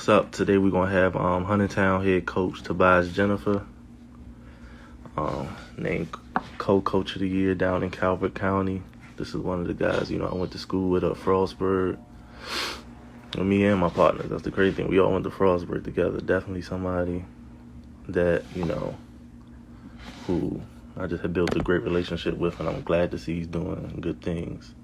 What's up? Today we're gonna have Huntingtown head coach Tobias Jenifer, named co-coach of the year down in Calvert County. This is one of the guys I went to school with at Frostburg. And me and my partner. That's the crazy thing. We all went to Frostburg together. Definitely somebody that who I just had built a great relationship with, and I'm glad to see he's doing good things.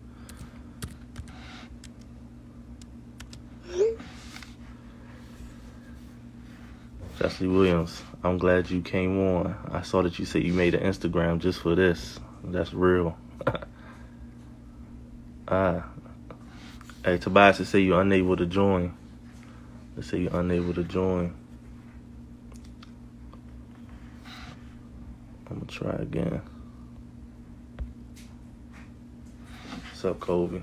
Jesse Williams, I'm glad you came on. I saw that you said you made an Instagram just for this. That's real. Hey, Tobias, they say you're unable to join. They say you're unable to join. I'm going to try again. What's up, Kobe?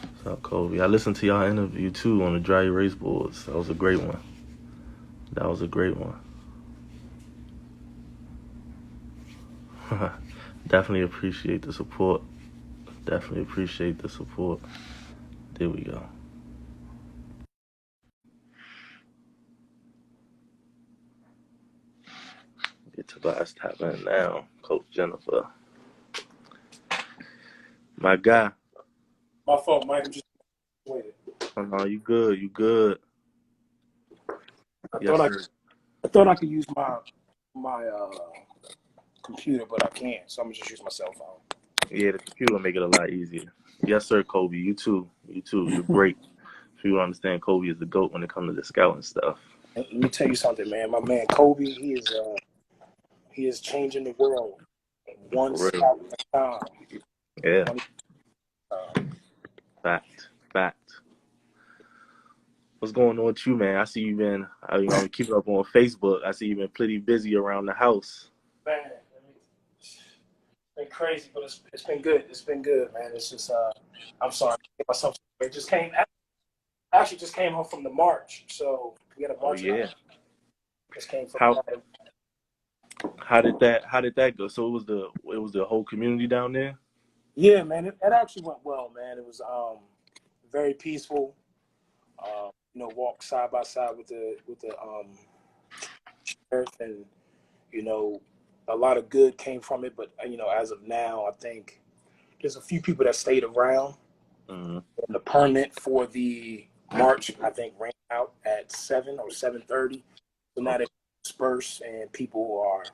What's up, Kobe? I listened to y'all interview, too, on the dry erase boards. That was a great one. Definitely appreciate the support. There we go. Get Tobias tapping in now. Coach Jenifer. My guy. My fault, Mike. I'm just waiting. Oh, no, you good. I thought I could use my computer, but I can't. So I'm gonna just use my cell phone. Yeah, the computer will make it a lot easier. Yes, sir, Kobe. You too. You're great. People understand Kobe is the GOAT when it comes to the scouting stuff. Let me tell you something, man. My man Kobe, he is changing the world one scout at a time. Yeah. Fact. What's going on with you, man? I see you've been, keeping up on Facebook. I see you've been pretty busy around the house. Man, it's been crazy, but it's been good. It's been good, man. It's just, I'm sorry. It just came home from the march. So we had a march. Oh, yeah. Just came from How did that go? So it was the whole community down there? Yeah, man. It actually went well, man. It was very peaceful. Walk side by side with the sheriff, and a lot of good came from it. But as of now, I think there's a few people that stayed around. Mm-hmm. The permit for the march, I think, ran out at 7 or 7:30. So now they disperse, and people are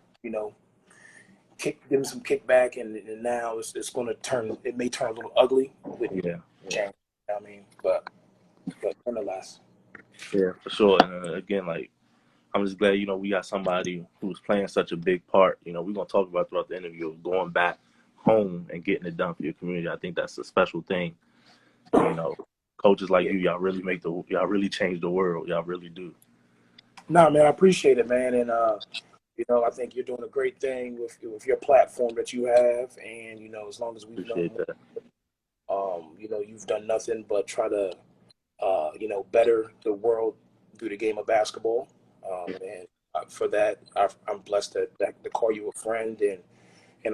giving some kickback, and now it's going to turn. It may turn a little ugly with change. I mean, but nonetheless. Yeah, for sure. And again, I'm just glad, we got somebody who's playing such a big part. We're going to talk about throughout the interview, going back home and getting it done for your community. I think that's a special thing. Coaches like you, y'all really change the world. Y'all really do. No, man, I appreciate it, man. And, I think you're doing a great thing with your platform that you have. And, as long as we've known, you've done nothing but try to, better the world through the game of basketball. And for that, I'm blessed to call you a friend, and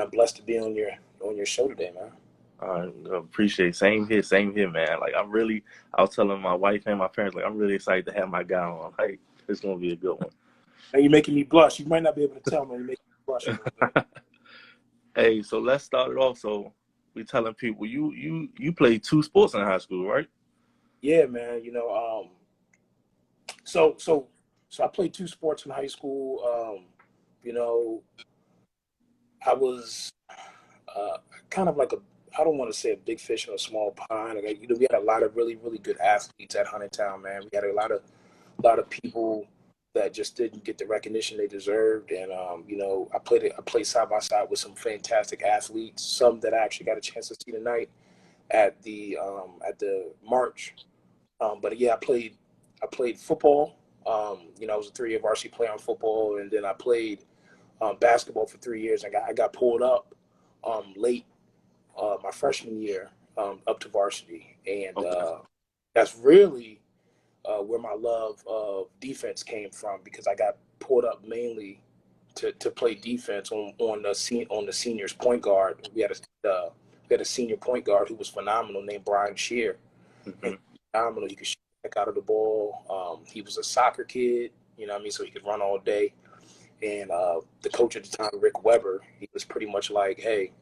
I'm blessed to be on your show today, man. I appreciate it. Same here, man. I was telling my wife and my parents, I'm really excited to have my guy on. It's going to be a good one. And you're making me blush. You might not be able to tell me. You're making me blush a little bit. Hey, so let's start it off. So we're telling people, you played 2 sports in high school, right? Yeah, man. So I played 2 sports in high school. I was kind of like I don't want to say a big fish in a small pond. We had a lot of really, really good athletes at Huntingtown, man. We had a lot of people that just didn't get the recognition they deserved. And, I played side by side with some fantastic athletes, some that I actually got a chance to see tonight at the march. But yeah, I played football. I was a 3-year varsity player on football, and then I played basketball for 3 years. I got pulled up late my freshman year up to varsity, and that's really where my love of defense came from, because I got pulled up mainly to play defense on the seniors point guard. We had a senior point guard who was phenomenal, named Brian Shear. Mm-hmm. Phenomenal. He could shoot heck out of the ball. He was a soccer kid, you know what I mean? So he could run all day. And the coach at the time, Rick Weber, he was pretty much like, hey,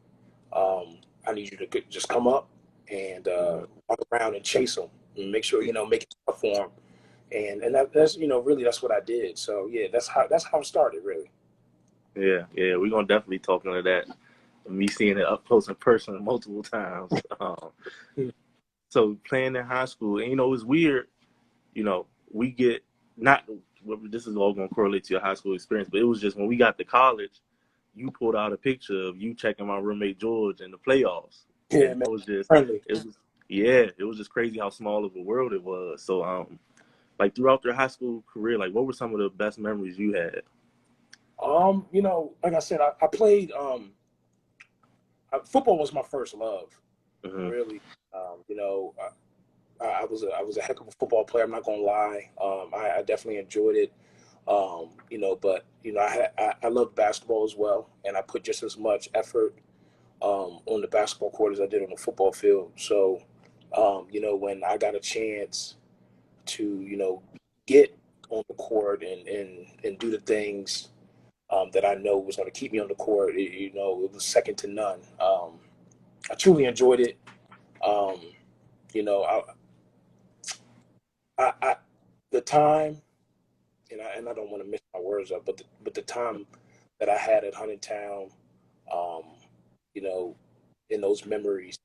I need you to just come up and run around and chase him and make sure, make it tough for him. And that's, really that's what I did. So yeah, that's how it started, really. Yeah, we're gonna definitely talk into that. Me seeing it up close in person multiple times. So playing in high school, and it's weird. We get not. This is all gonna correlate to your high school experience, but it was just when we got to college, you pulled out a picture of you checking my roommate George in the playoffs, Yeah, and man. it was just, Friendly. it was just crazy how small of a world it was. So, like throughout your high school career, like what were some of the best memories you had? Like I said, I played football was my first love, Mm-hmm. really. I was a heck of a football player. I'm not gonna lie. I definitely enjoyed it. But I loved basketball as well, and I put just as much effort on the basketball court as I did on the football field. So, when I got a chance to get on the court and do the things that I know was going to keep me on the court, it was second to none. I truly enjoyed it. Um, you know, I the time, and I don't want to mix my words up, but the time that I had at Huntingtown, um, you know, in those memories,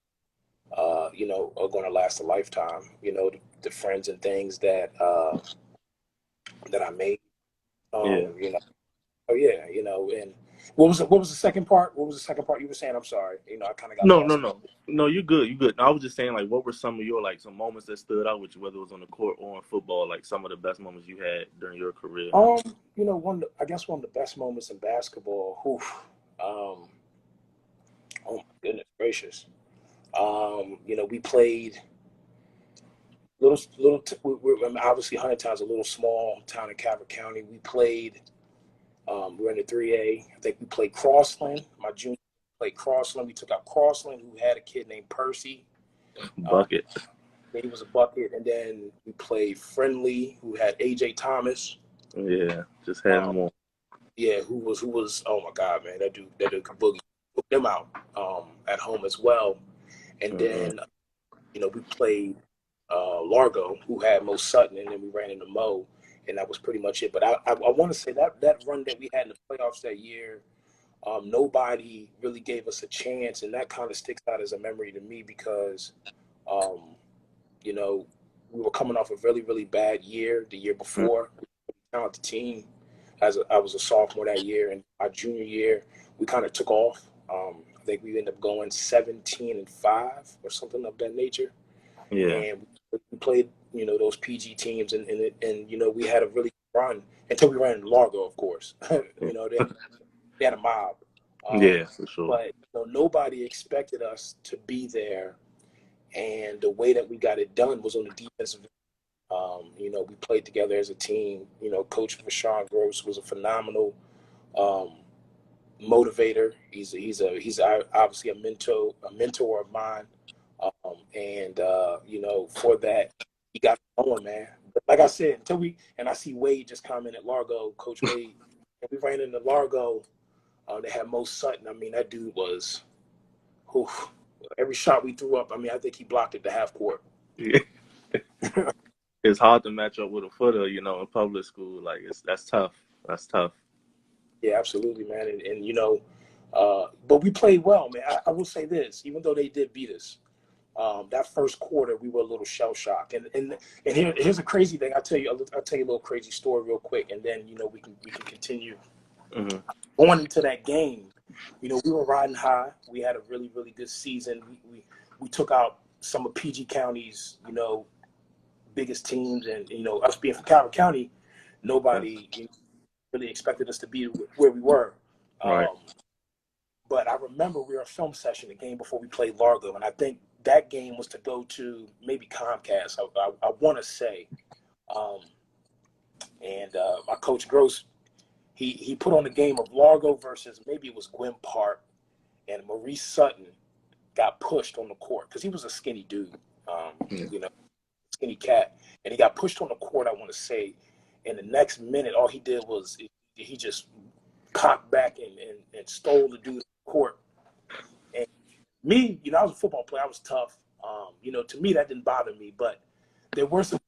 are going to last a lifetime. The friends and things that I made. Yeah. Um, you know, oh yeah, and what was the second part? What was the second part you were saying? I'm sorry. I kind of got No, lost. no. You're good. You're good. No, I was just saying, like, what were some of your like some moments that stood out with you, whether it was on the court or in football, like some of the best moments you had during your career? I guess one of the best moments in basketball. Um, oh my goodness gracious. We played little. I mean, obviously, Huntingtown's a little small town in Calvert County. We played. We were in the 3A. I think we played Crossland. My junior played Crossland. We took out Crossland, who had a kid named Percy. Um, Bucket. he was a bucket, and then we played Friendly, who had AJ Thomas. Yeah, just had Um, more. yeah, who was oh my God, man, that dude could boogie. Took them out at home as well. And Mm-hmm. then we played Largo, who had Mo Sutton, and then we ran into Mo, and that was pretty much it. But I want to say that run that we had in the playoffs that year, nobody really gave us a chance, and that kind of sticks out as a memory to me because, um, we were coming off a really, really bad year the year before. We were a talented team. I was a sophomore that year, and our junior year, we kind of took off. I think we ended up going 17-5 or something of that nature, Yeah. and we played, those PG teams, and we had a really good run until we ran into Largo, of course. They had a mob, Yeah, for sure. but nobody expected us to be there, and the way that we got it done was on the defensive. We played together as a team. Coach Rashawn Gross was a phenomenal um, motivator. He's obviously a mentor of mine. And for that, he got going, man. But like I said, I see Wade just commented Largo, Coach Wade, and we ran into Largo. They had Mo Sutton. I mean, that dude was, whew, every shot we threw up. I mean, I think he blocked it to half court. Yeah. It's hard to match up with a footer, in public school. Like that's tough. That's tough. Yeah, absolutely, man. But we played well, man. I will say this, even though they did beat us, that first quarter we were a little shell shocked. And here's a crazy thing. I'll tell you a little crazy story real quick, and then we can continue. Mm-hmm. Going into that game, we were riding high. We had a really, really good season. We took out some of PG County's biggest teams, and us being from Calvert County, nobody really expected us to be where we were. Right. But I remember we were in film session the game before we played Largo, and I think that game was to go to maybe Comcast. I want to say, um, and my coach Gross, he put on the game of Largo versus maybe it was Gwynn Park, and Maurice Sutton got pushed on the court because he was a skinny dude, Yeah. you know, skinny cat, and he got pushed on the court, I want to say, and the next minute, all he did was he just cocked back and stole the dude's court. And me, I was a football player. I was tough. To me, that didn't bother me, but there were some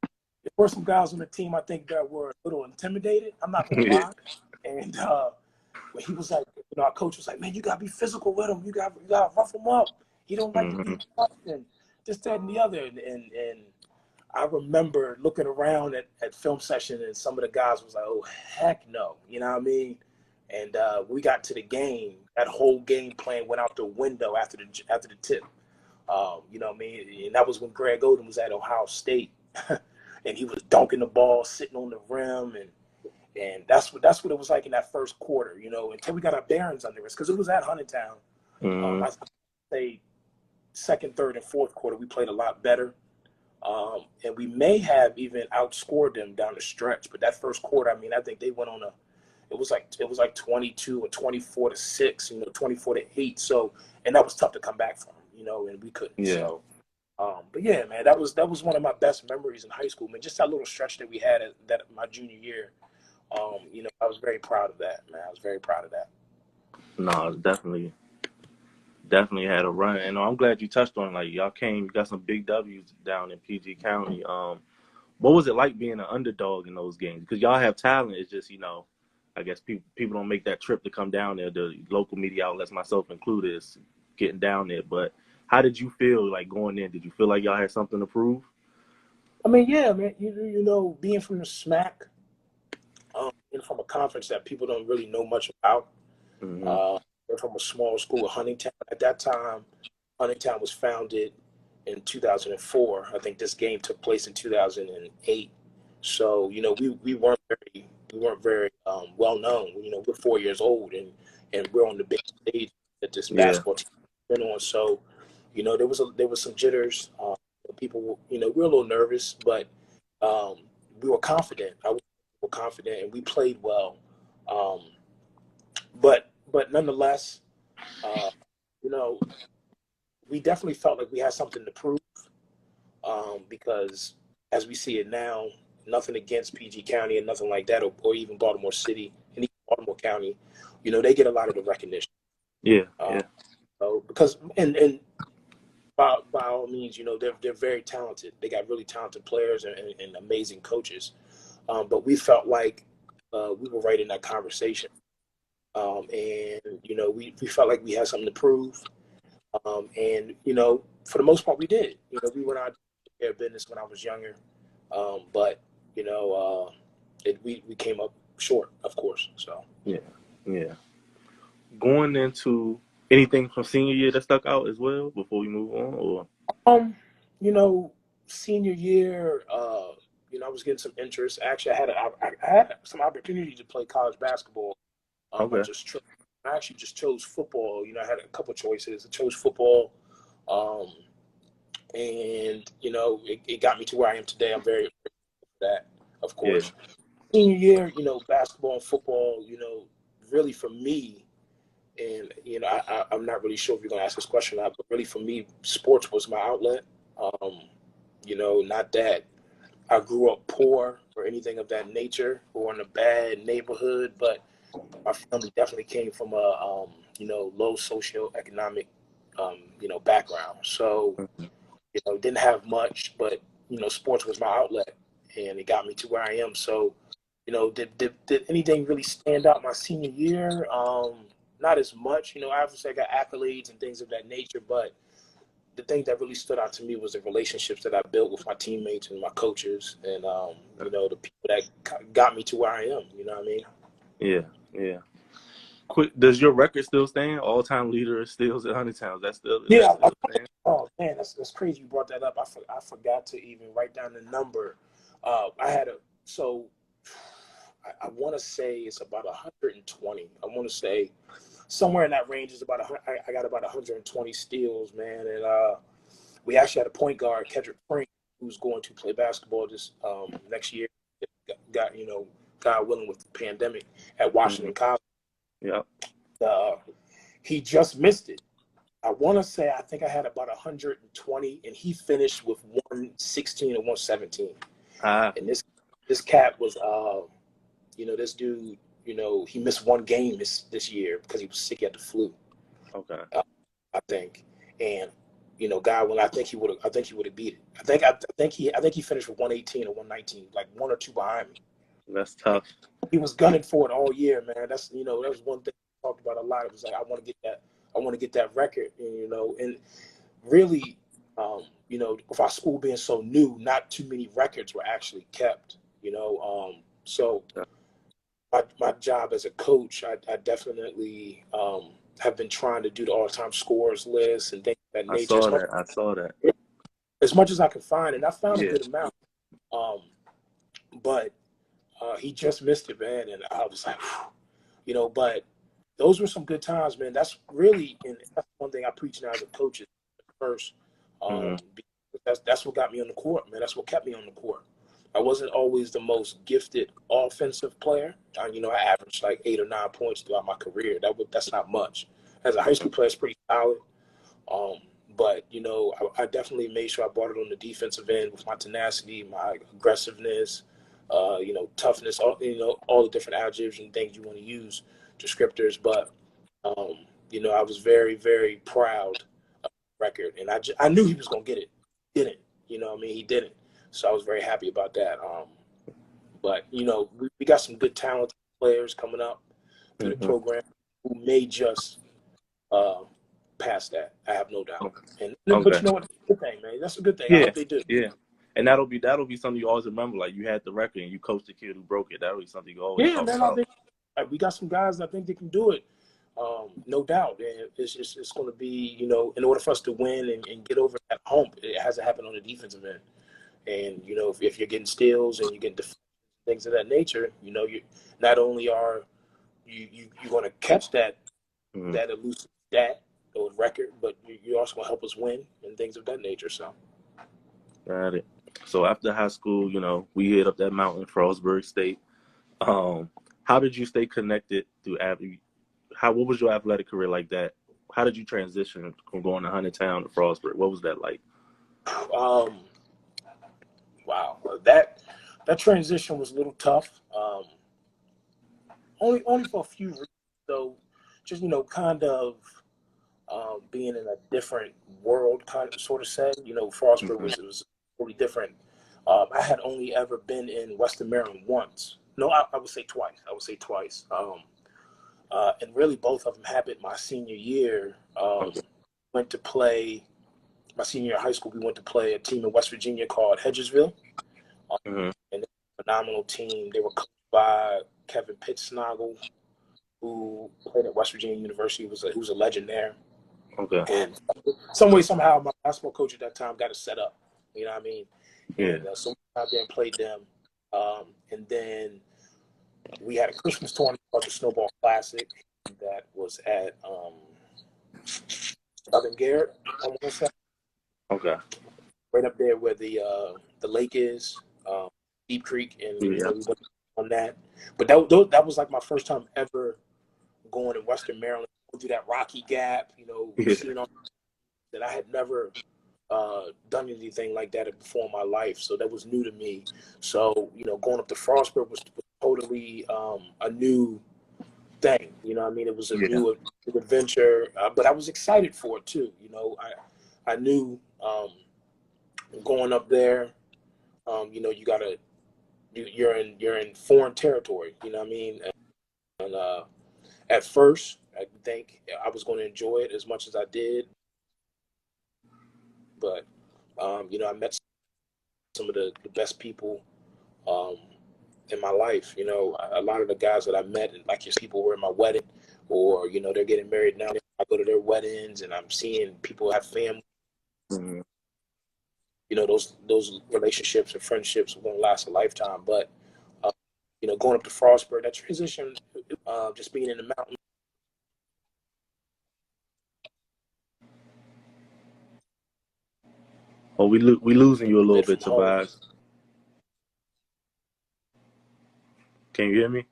guys on the team, I think, that were a little intimidated. I'm not going to lie. And when he was like, our coach was like, man, you got to be physical with him. You got to rough him up. He don't like to be tough and this, that, and the other. And I remember looking around at film session, and some of the guys was like, oh, heck no. You know what I mean? And we got to the game. That whole game plan went out the window after the tip. You know what I mean? And that was when Greg Oden was at Ohio State. And he was dunking the ball, sitting on the rim, and that's what it was like in that first quarter, until we got our bearings under us, because it was at Huntingtown. I say second, third, and fourth quarter we played a lot better, and we may have even outscored them down the stretch. But that first quarter, I think they went on it was like 22 or 24-6, 24-8. So, and that was tough to come back from, and we couldn't. Yeah. So. But yeah, man, that was one of my best memories in high school, man. Just that little stretch that we had that my junior year. I was very proud of that, man. I was very proud of that. No, definitely had a run, and I'm glad you touched on like y'all you got some big W's down in PG County. What was it like being an underdog in those games? Because y'all have talent. It's just I guess people don't make that trip to come down there. The local media outlets, myself included, is getting down there, but. How did you feel like going in? Did you feel like y'all had something to prove? Yeah, man. Being from the SMAC, and from a conference that people don't really know much about. We're from a small school, Huntingtown. At that time, Huntingtown was founded in 2004. I think this game took place in 2008. So we weren't very well known. We're 4 years old, and we're on the big stage that this basketball team has been on. So. There was some jitters. People, we were a little nervous, but we were confident. I was confident, and we played well. But nonetheless, we definitely felt like we had something to prove. Because as we see it now, nothing against PG County and nothing like that, or even Baltimore City and even Baltimore County, they get a lot of the recognition. So because and by all means, they're very talented. They got really talented players and amazing coaches. But we felt like we were right in that conversation. And, we felt like we had something to prove. And, for the most part, we did. We went out there business when I was younger. But, we came up short, of course. So. Yeah. Going into anything from senior year that stuck out as well before we move on, or senior year, I was getting some interest. Actually, I had some opportunity to play college basketball. okay. I actually just chose football. I had a couple choices. I chose football, and it got me to where I am today. I'm very grateful for that, of course. Senior year, basketball and football, really for me. And, I'm not really sure if you're going to ask this question or not, but really for me, sports was my outlet. Not that I grew up poor or anything of that nature or in a bad neighborhood, but my family definitely came from a, low socioeconomic, background. So, didn't have much, but, sports was my outlet and it got me to where I am. So, did anything really stand out my senior year? Not as much, obviously I got accolades and things of that nature, but the thing that really stood out to me was the relationships that I built with my teammates and my coaches and, the people that got me to where I am, you know what I mean? Yeah. Quick, does your record still stand? All-time leader is still at Huntingtown. That's still stand? Oh, man, that's crazy you brought that up. I forgot to even write down the number. I want to say it's about 120. I want to say somewhere in that range is about I got about 120 steals, man. And we actually had a point guard, Kedrick Frank, who's going to play basketball this next year. Got God willing, with the pandemic at Washington College. Yeah. He just missed it. I want to say I think I had about 120, and he finished with 116 or 117. Ah, And this cat was, this dude, he missed one game this year because he was sick. He had the flu, okay. I think. And God, well, I think he would have beat it. I think he finished with 118 or 119, like one or two behind me. That's tough. He was gunning for it all year, man. That was one thing we talked about a lot. It was like I want to get that record, and really, with our school being so new, not too many records were actually kept. So my job as a coach, I definitely have been trying to do the all-time scores list and things of that I nature saw that. I saw that. as much as I could find, and I found a Yeah. good amount. Um, but he just missed it, man, and I was like, but those were some good times, man. That's really, and that's one thing I preach now as a coach is first. Hmm. That's what got me on the court, man. That's what kept me on the court. I wasn't always the most gifted offensive player. I averaged like 8 or 9 points throughout my career. That's not much. As a high school player, it's pretty solid. Um, but I definitely made sure I brought it on the defensive end with my tenacity, my aggressiveness, toughness, all the different adjectives and things you want to use, descriptors. But I was very, very proud of the record, and I knew he was gonna get it. Didn't, he didn't. So I was very happy about that. But we got some good talented players coming up through the Hmm. program who may just uh, pass that. I have no doubt. Okay. But Okay. you know what? That's a good thing, man. That's a good thing. I Yeah. hope they do. Yeah. And that'll be something you always remember. Like you had the record and you coached the kid who broke it. That'll be something you always Yeah, talk man. I about. think we got some guys that I think they can do it. No doubt. And it's going to be, in order for us to win and get over that hump, it has to happen on the defensive end. And if you're getting steals and you're getting things of that nature, you not only are you're going to catch that Hmm. that elusive stat or record, but you're also going to help us win and things of that nature. So. Got it. So after high school, we hit up that mountain, Frostburg State. Um, how did you stay connected through what was your athletic career like that? How did you transition from going to Huntingtown to Frostburg? What was that like? Um, wow, that transition was a little tough. Only for a few reasons, though. Just kind of being in a different world, kind of sort of setting. Frostburg Hmm. was totally different. I had only ever been in Western Maryland once. No, I would say twice. And really both of them happened my senior year. Okay. Went to play my senior year of high school. We went to play a team in West Virginia called Hedgesville. Hmm. And they were a phenomenal team. They were coached by Kevin Pittsnoggle, who played at West Virginia University. He was a legend there. Okay. And some way, somehow, my basketball coach at that time got it set up. You know what I mean? Yeah. And so we went out there and played them. And then we had a Christmas tournament called the Snowball Classic that was at Southern Garrett, I want to say, Okay. right up there where the lake is, Deep Creek, and Yeah. we went on that. But that was like my first time ever going in Western Maryland, going through that Rocky Gap, Yeah. seeing all that. I had never done anything like that before in my life, so that was new to me. So going up to Frostburg was totally a new thing. You know what I mean? It was a Yeah. new adventure, but I was excited for it too. I knew going up there, you're in foreign territory. You know what I mean? And at first, I think I was going to enjoy it as much as I did, but I met some of the best people um, in my life. A lot of the guys that I met, and like your people were in my wedding, or they're getting married now. I go to their weddings, and I'm seeing people have family. Hmm. Those relationships and friendships are going to last a lifetime. But going up to Frostburg, that transition, just being in the mountains. Oh, we losing you a little Bit bit, from home. Tobias. Can you hear me?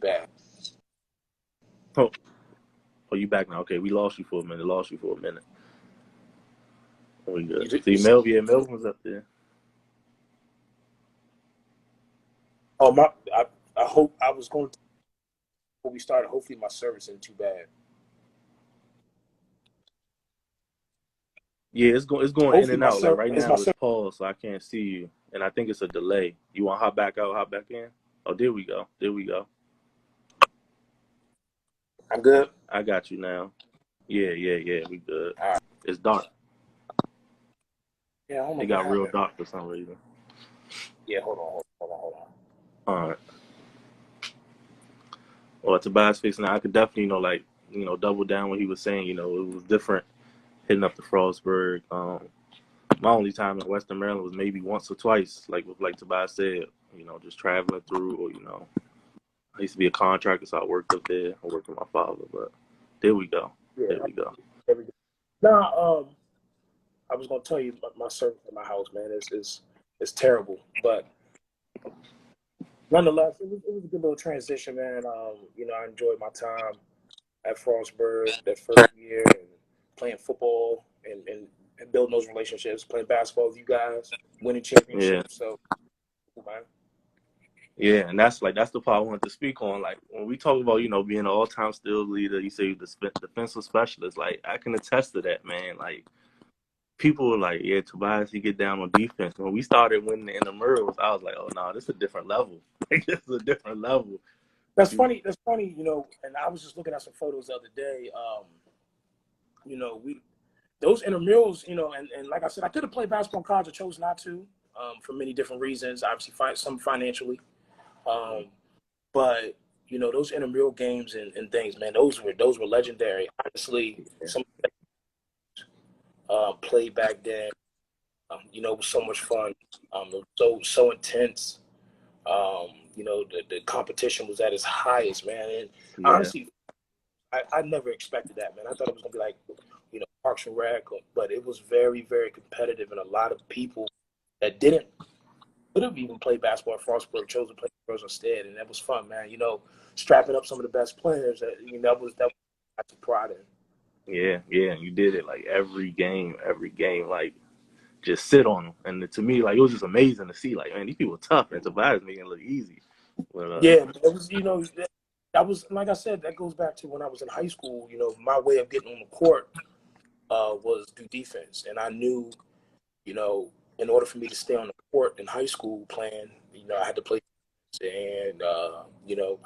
Bad. Oh, Oh, you back now? Okay, we lost you for a minute. Lost you for a minute. We good. See, You, Melvin was up there. oh my! I hope I was going to before we started. Hopefully, my service isn't too bad. Yeah, it's going in Hopefully, and my out. Like service right is my now, it's service. paused, so I can't see you, and I think it's a delay. You want to hop back out, hop back in? Oh, there we go. There we go. I'm good. I got you now. Yeah, yeah, yeah. We good. All right. It's dark. Yeah, I don't know It what got real happened. dark for some reason. Yeah, hold on. All right. Well, Tobias fixing that. I could definitely, double down what he was saying. It was different hitting up the Frostburg. My only time in Western Maryland was maybe once or twice, like Tobias said, just traveling through, or I used to be a contractor, so I worked up there. I worked with my father, but there we go. Yeah, There we go. there we go. Now, I was gonna tell you my service in my house, man, is terrible. But nonetheless, it was a good little transition, man. I enjoyed my time at Frostburg that first year and playing football and building those relationships, playing basketball with you guys, winning Yeah. championships. So, man. Yeah, and that's the part I wanted to speak on. Like when we talk about, being an all-time still leader, you say the defensive specialist. Like I can attest to that, man. Like people were like, "Yeah, Tobias, he get down on defense." When we started winning the intramurals, I was like, "Oh no, this is a different level. Like, this is a different level." That's funny. That's funny, And I was just looking at some photos the other day. We those intramurals, and like I said, I could have played basketball in college. I chose not to, for many different reasons. Obviously, some financially, but those intramural games and things, man, those were legendary. Honestly, Yeah, some played back then, it was so much fun. It was so intense. The competition was at its highest, man. And yeah, honestly, I never expected that, man. I thought it was gonna be like, Parks and Rec, but it was very, very competitive, and a lot of people that didn't could have even played basketball at Frostburg chose to play girls instead, and that was fun, man. Strapping up some of the best players. That was I took pride in. yeah, yeah. And you did it like every game, like just sit on them. And to me, like it was just amazing to see. Like, man, these people are tough, and Tobias making it look easy. But Yeah, it was. That was like I said. That goes back to when I was in high school. My way of getting on the court was through defense, and I knew, in order for me to stay on the court in high school playing, I had to play defense, and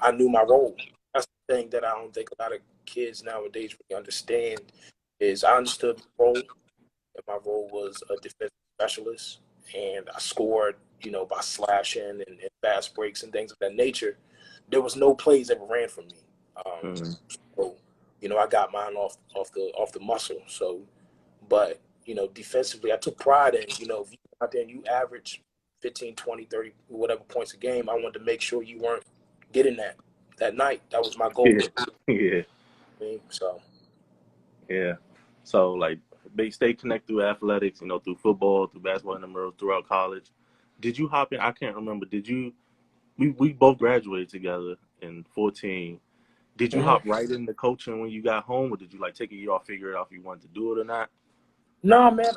I knew my role. That's the thing that I don't think a lot of kids nowadays really understand is I understood my role, and my role was a defensive specialist, and I scored, by slashing and fast breaks and things of that nature. There was no plays that ran from me. mm, So, I got mine off the muscle. So, but defensively, I took pride in, if you go out there and you average 15, 20, 30, whatever points a game, I wanted to make sure you weren't getting that night. That was my goal. yeah, yeah, So, yeah. So like, they stay connected through athletics, through football, through basketball, and the throughout college. Did you hop in? I can't remember. Did you? We both graduated together in 14. Did you hop right into coaching when you got home, or did you like take a year off, figure it out if you wanted to do it or not? no, man,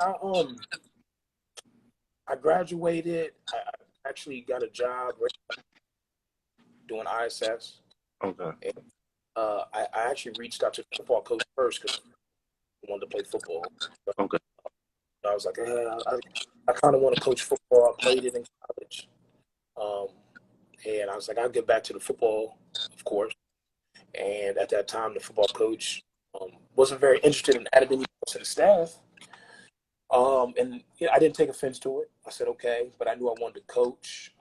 I graduated. I actually got a job doing ISS. Okay. And, I actually reached out to the football coach first because I wanted to play football. Okay. I was like, I kind of want to coach football. I played it in college. Um, and I was like, I'll get back to the football, of course. And at that time, the football coach wasn't very interested in adding anyone else to the staff. And I didn't take offense to it. I said, okay, but I knew I wanted to coach.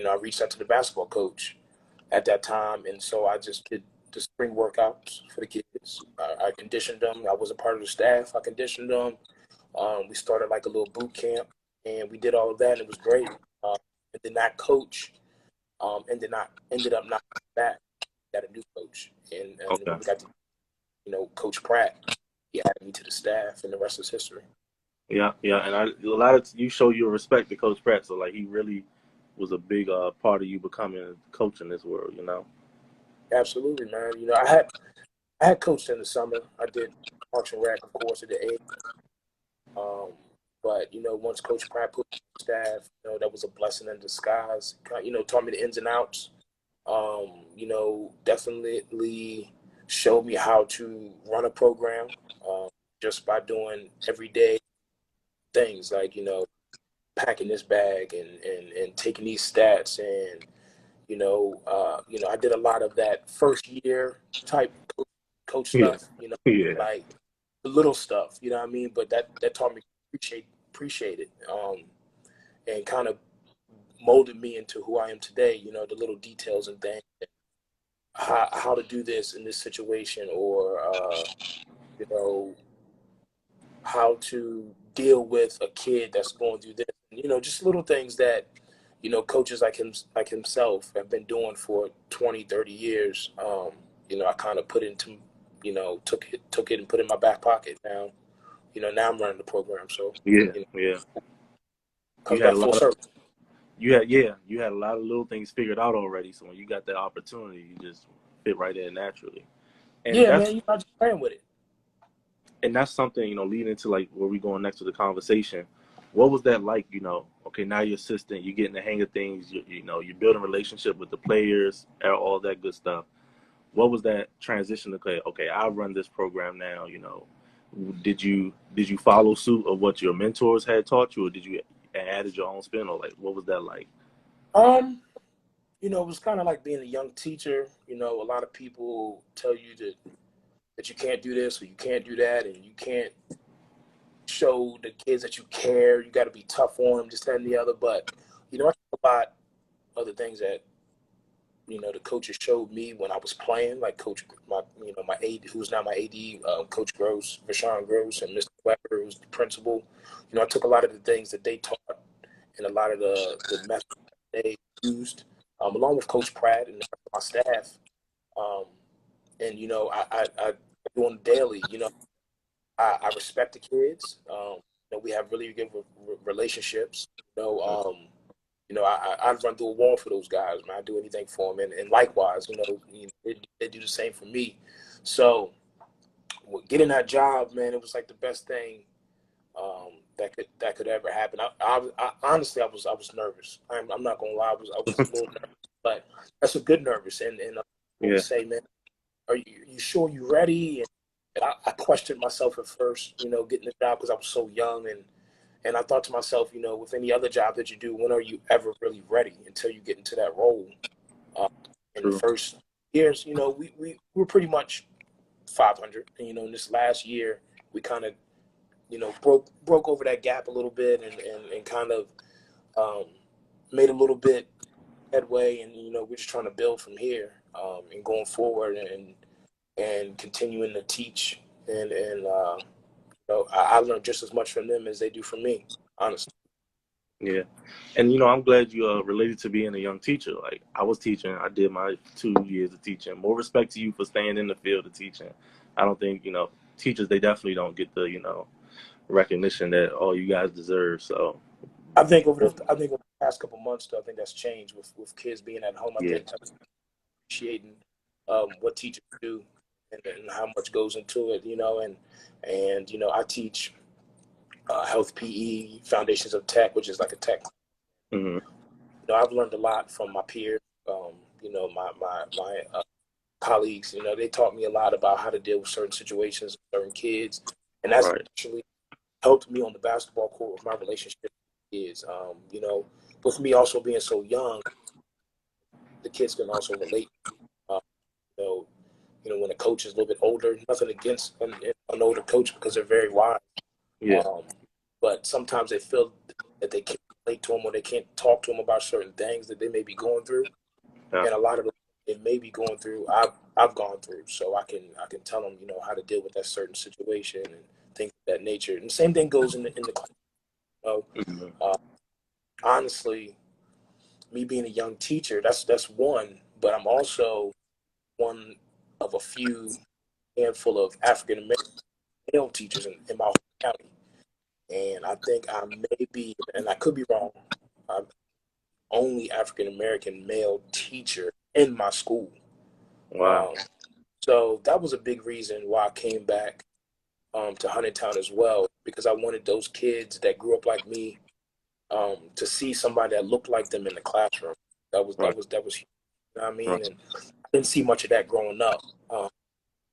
I reached out to the basketball coach at that time. And so I just did the spring workouts for the kids. I conditioned them. I was a part of the staff. I conditioned them. We started like a little boot camp, and we did all of that, and it was great. And then that coach ended up not back. Got a new coach, and Okay. when we got to Coach Pratt, he added me to the staff, and the rest is history. Yeah, yeah, and a lot of you show your respect to Coach Pratt, so like he really was a big part of you becoming a coach in this world. Absolutely, man. I had coached in the summer. I did Parks and Rec, of course, at the age. Um, but once Coach Pratt put me on staff, that was a blessing in disguise. Taught me the ins and outs. Definitely showed me how to run a program, just by doing everyday things like packing this bag and taking these stats and I did a lot of that first year type coach Yeah, stuff, yeah, like the little stuff, you know what I mean? But that taught me to appreciate it, and kind of molded me into who I am today. The little details and things, how to do this in this situation, or you know, how to deal with a kid that's going through this. Just little things that coaches like himself have been doing for 20, 30 years. I kind of put into took it and put it in my back pocket. Now I'm running the program, so yeah, you know yeah. You comes had a back full lot of circle. you had a lot of little things figured out already. So when you got that opportunity, you just fit right in naturally. And Yeah, that's man, I just ran with it. and that's something, leading into like where we going next with the conversation. What was that like? Okay, now you're assistant, you're getting the hang of things, you're building relationship with the players, all that good stuff. What was that transition to say, okay, I run this program now, did you follow suit of what your mentors had taught you, or did you added your own spin, or like what was that like? Um, it was kind of like being a young teacher. A lot of people tell you that you can't do this or you can't do that, and you can't show the kids that you care. You got to be tough on them, just that and the other. But I took a lot of the things that the coaches showed me when I was playing, like my AD, who's now my AD, Coach Gross, Rashawn Gross, and Mr. Weber, who's the principal. I took a lot of the things that they taught and a lot of the methods they used, along with Coach Pratt and my staff. Um, and I do on daily. I respect the kids. We have really good relationships. I'd run through a wall for those guys, man. I'd do anything for them, and likewise, they do the same for me. So, getting that job, man, it was like the best thing, that could ever happen. I honestly, I was nervous. I'm not gonna lie, I was a little nervous, but that's a good nervous. And Yeah, always say, man, are you sure you're ready? And I questioned myself at first, getting the job because I was so young, and I thought to myself, with any other job that you do, when are you ever really ready until you get into that role? Uh, in the true. first years, we were pretty much 500. And, in this last year, we kind of, broke over that gap a little bit, and kind of, um, made a little bit headway. And, we're just trying to build from here, and going forward, and continuing to teach. I learned just as much from them as they do from me, honestly. Yeah, and I'm glad you related to being a young teacher. Like I was teaching, I did my 2 years of teaching. More respect to you for staying in the field of teaching. I don't think teachers, they definitely don't get the recognition that all you guys deserve. So I think over the past couple months, though, I think that's changed with kids being at home. I yeah, think appreciating, what teachers do, and how much goes into it, and I teach, health PE, Foundations of Tech, which is like a tech. hmm I've learned a lot from my peers, my colleagues. They taught me a lot about how to deal with certain situations, certain kids, and that's right, actually helped me on the basketball court with my relationship with kids. With me also being so young, the kids can also relate. Uh, you know, when a coach is a little bit older, nothing against an older coach because they're very wise. yeah, Um, but sometimes they feel that they can't relate to them, or they can't talk to them about certain things that they may be going through. yeah, And a lot of them they may be going through, I've gone through, so I can tell them, how to deal with that certain situation and things of that nature. And the same thing goes in the class. You hmm uh, Honestly, me being a young teacher, that's one, but I'm also one of a few handful of African American male teachers in my whole county. And I think I may be, and I could be wrong, I'm only African American male teacher in my school. Wow. So that was a big reason why I came back to Huntingtown as well, because I wanted those kids that grew up like me to see somebody that looked like them in the classroom. Right. That was huge. You know what I mean? Right. And I didn't see much of that growing up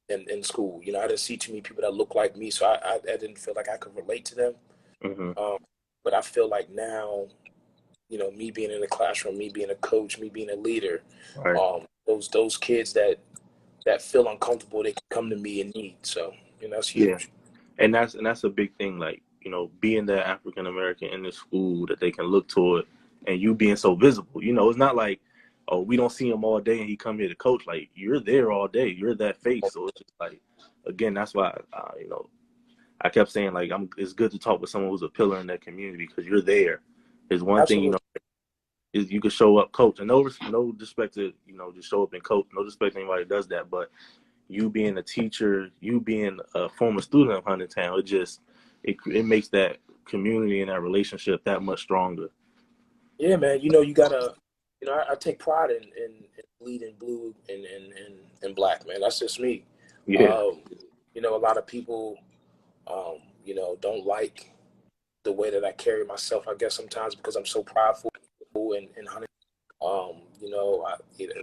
in school. You know, I didn't see too many people that looked like me, so I didn't feel like I could relate to them. Hmm. Um, but I feel like now, you know, me being in the classroom, me being a coach, me being a leader, Right. those kids that feel uncomfortable, they can come to me in need. So, you know, that's Yeah. huge. And that's a big thing. Like, being that African American in the school that they can look toward, and you being so visible. It's not like, oh, we don't see him all day and he come here to coach. Like, you're there all day. You're that face. So it's just like, again, that's why I kept saying, like, it's good to talk with someone who's a pillar in that community, because you're there. Is one thing, Absolutely. is you could show up, coach, and no disrespect to, just show up and coach. No disrespect to anybody that does that, but you being a teacher, you being a former student of Huntingtown, it makes that community and that relationship that much stronger. Yeah, man. You know, you gotta. You know, I take pride in bleeding blue and black, man. That's just me. Yeah. Um, you know, a lot of people, don't like the way that I carry myself. I guess sometimes because I'm so prideful and honey.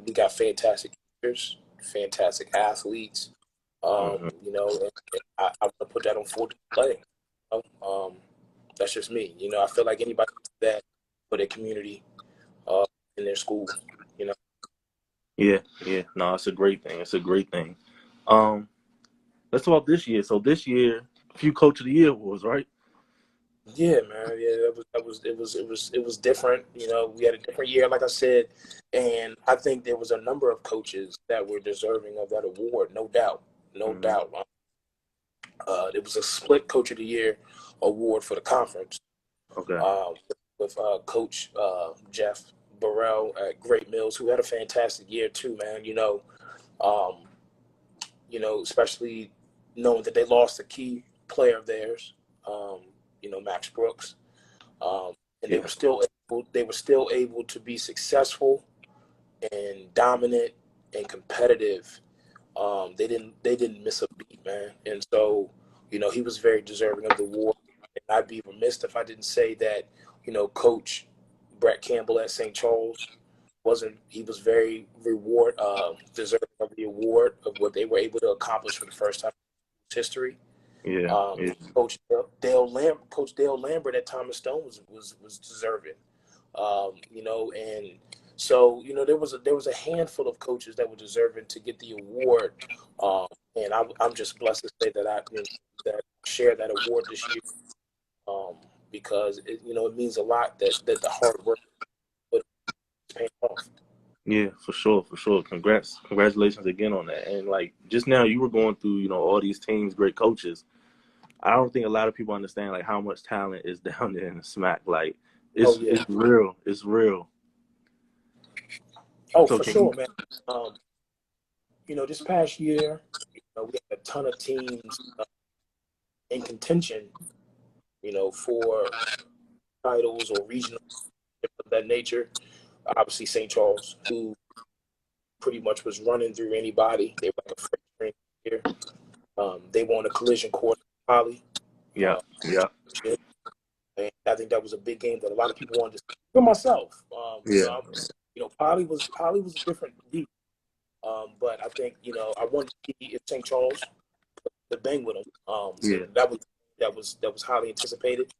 We got fantastic teachers, fantastic athletes. Hmm. And I want to put that on full display. You know? That's just me. You know, I feel like anybody can do that for their community, uh, in their school. You know. Yeah, yeah. No, it's a great thing. It's a great thing. Um, let's talk about this year. So this year, a few Coach of the Year awards, right? Yeah, man. Yeah, it was different. You know, we had a different year, like I said, and I think there was a number of coaches that were deserving of that award, no doubt, no Hmm. doubt. It was a split Coach of the Year award for the conference, Okay. uh, with Coach Jeff Burrell at Great Mills, who had a fantastic year too, man. Um, especially knowing that they lost a key player of theirs, um, Max Brooks. And Yeah. they were still able to be successful and dominant and competitive. They didn't miss a beat, man. And so, he was very deserving of the award. And I'd be remiss if I didn't say that, Coach Brett Campbell at St. Charles wasn't he was very reward deserving of the award of what they were able to accomplish for the first time in history. Yeah. Um, Yeah. Coach Dale Lambert at Thomas Stone was deserving. And so there was a handful of coaches that were deserving to get the award, and I'm just blessed to say that that I share that award this year, um, because it means a lot that the hard work is paying off. Yeah, for sure, for sure. Congratulations again on that. And like just now, you were going through, all these teams, great coaches. I don't think a lot of people understand like how much talent is down there in the SMAC. Like Oh it's yeah, real. It's real. oh So for can you? sure, man. Um, this past year, we had a ton of teams in contention, for titles or regional of that nature. Obviously, St. Charles, who pretty much was running through anybody. They were like a freight train here. They won a collision course with Poly. Yeah, Uh, yeah, and I think that was a big game that a lot of people wanted to see. For myself, yeah, Poly was a different beat. But I think I wanted to see if St. Charles could bang with them. yeah, That was highly anticipated.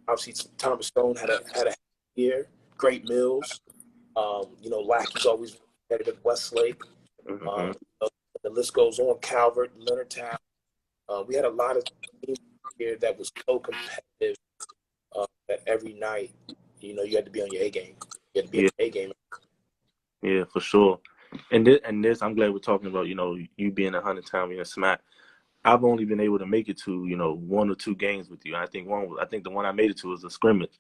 Obviously, Thomas Stone had a year. Great Mills. Lackey's always competitive. Westlake. hmm, Um, the list goes on. Calvert, Leonardtown. We had a lot of teams here that was so competitive that every night, you had to be on your A game. You had to be on yeah, your A game. yeah, for sure. And this, I'm glad we're talking about, you being a 100 time in SMAC. I've only been able to make it to, one or two games with you. I think the one I made it to was a scrimmage.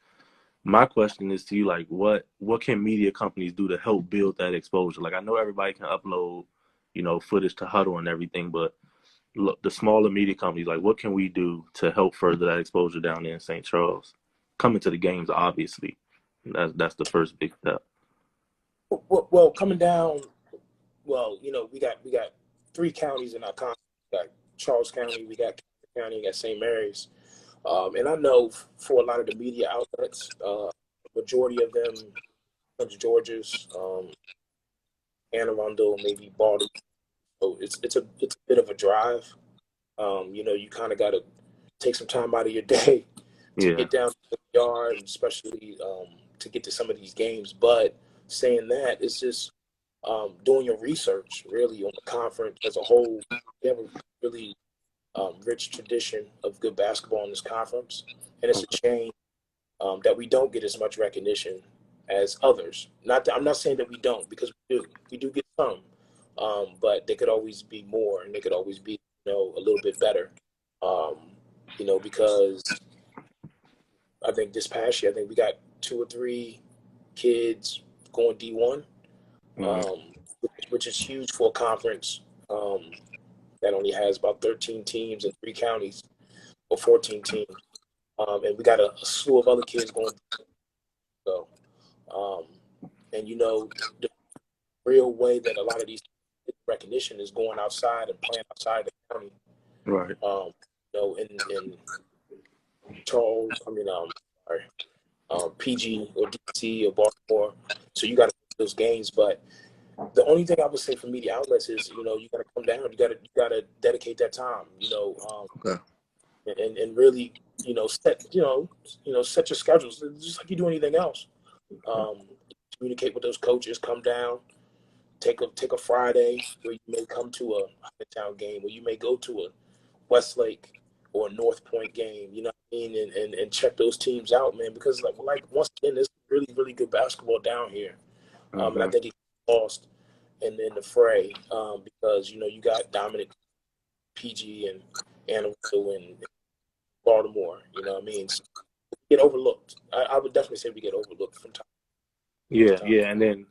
My question is to you, like, what can media companies do to help build that exposure? Like, I know everybody can upload, footage to Huddle and everything, but look, the smaller media companies, like, what can we do to help further that exposure down there in St. Charles? Coming to the games, obviously, that's the first big step. Well, coming down well, we got 3 counties in our conference. We got Charles County, we got Cameron County, we got St. Mary's. And I know for a lot of the media outlets, majority of them, Georgia's, Anne Arundel, maybe Baltimore. So it's a bit of a drive. You kind of got to take some time out of your day to Yeah. get down to the yard, and especially to get to some of these games. But saying that, it's just doing your research really on the conference as a whole. We have a really rich tradition of good basketball in this conference, and it's a shame that we don't get as much recognition as others. I'm not saying that we don't, because we do get some, but they could always be more, and they could always be a little bit better. Um, because I think this past year, I think we got 2 or 3 kids going D1, Mm-hmm. um, which is huge for a conference that only has about 13 teams in 3 counties, or 14 teams. And we got a slew of other kids going. So, um, and the real way that a lot of these recognition is going outside and playing outside the county. Right. In Charles, sorry, PG or DC or Baltimore. So you got to those games, but the only thing I would say for media outlets is, you got to come down. You got to dedicate that time. Okay. And really, set your schedules just like you do anything else. Communicate with those coaches. Come down. Take a Friday where you may come to a Huntingtown game, where you may go to a Westlake or a North Point game. You know what I mean, and check those teams out, man. Because like once again, there's really really good basketball down here, and I Mm-hmm. think it lost in the fray because you got Dominic, PG, and Anna and Baltimore. You know what I mean? So we get overlooked. I would definitely say we get overlooked from time to Yeah, time. yeah, and then